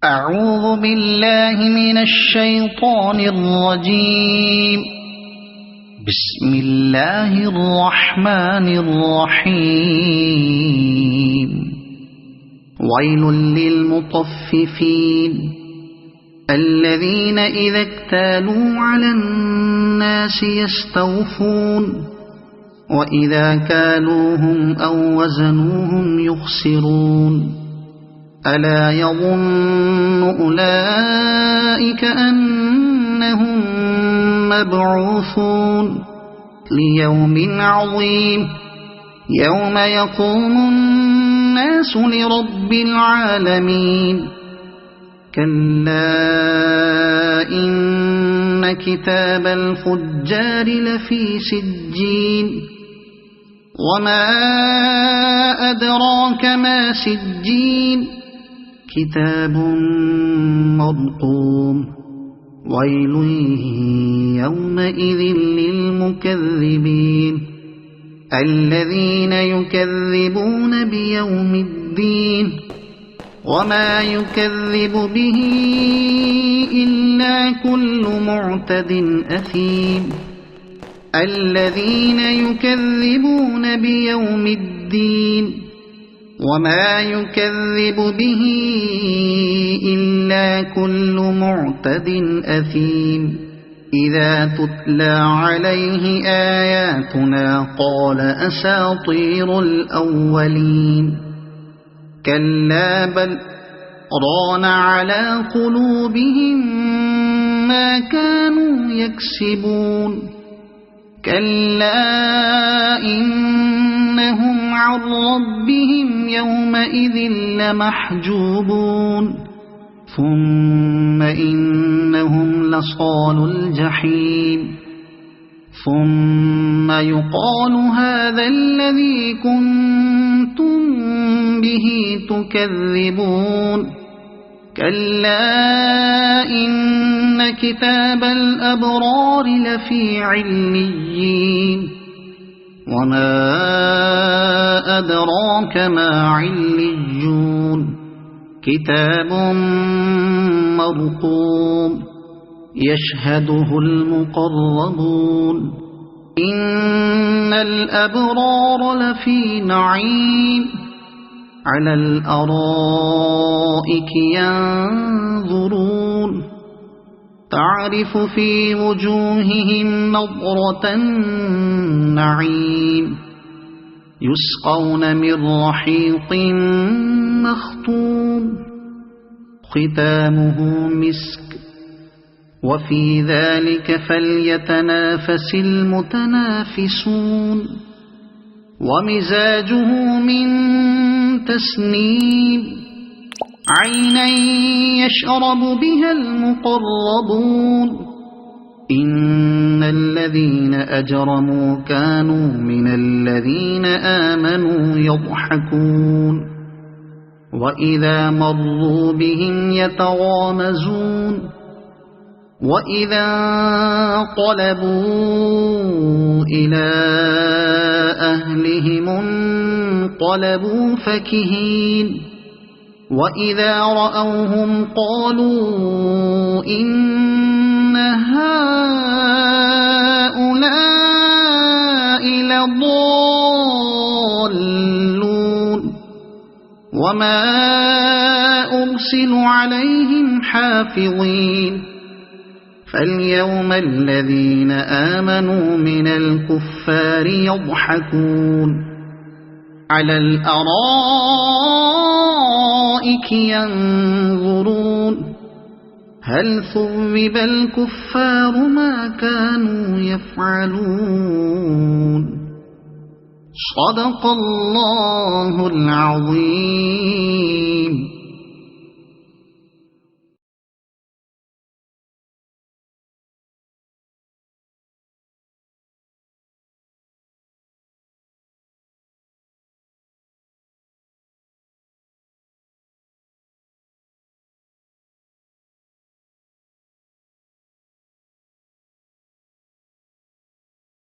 أعوذ بالله من الشيطان الرجيم. بسم الله الرحمن الرحيم. ويل للمطففين الذين إذا اكتالوا على الناس يستوفون وإذا كالوهم أو وزنوهم يخسرون. ألا يظن أولئك أنهم مبعوثون ليوم عظيم يوم يقوم الناس لرب العالمين. كلا إن كتاب الفجار لفي سجين وما أدراك ما سجين كتاب مرقوم. ويل يومئذ للمكذبين الذين يكذبون بيوم الدين وما يكذب به إلا كل معتد أثيم. الذين يكذبون بيوم الدين وما يكذب به إلا كل معتد أثيم. إذا تتلى عليه آياتنا قال أساطير الأولين. كلا بل ران على قلوبهم ما كانوا يكسبون. كلا إنهم عن ربهم يومئذ لمحجوبون. ثم إنهم لصالو الجحيم. ثم يقال هذا الذي كنتم به تكذبون. كلا إن كتاب الأبرار لفي عليين وما أدراك ما عليون كتاب مرقوم يشهده المقربون. إن الأبرار لفي نعيم على الأرائك ينظرون تعرف في وجوههم نضرة النعيم. يسقون من رحيق مختوم ختامه مسك وفي ذلك فليتنافس المتنافسون. ومزاجه من تسنيم عينا يشرب بها المقربون. إن الذين أجرموا كانوا من الذين آمنوا يضحكون وإذا مروا بهم يتغامزون. وإذا انقلبوا إلى أهلهم انقلبوا فكهين. وإذا رأوهم قالوا إن هؤلاء لضالون وما أرسلوا عليهم حافظين. فاليوم الذين آمنوا من الكفار يضحكون على الأرائك ينظرون هل ثوب الكفار ما كانوا يفعلون. صدق الله العظيم.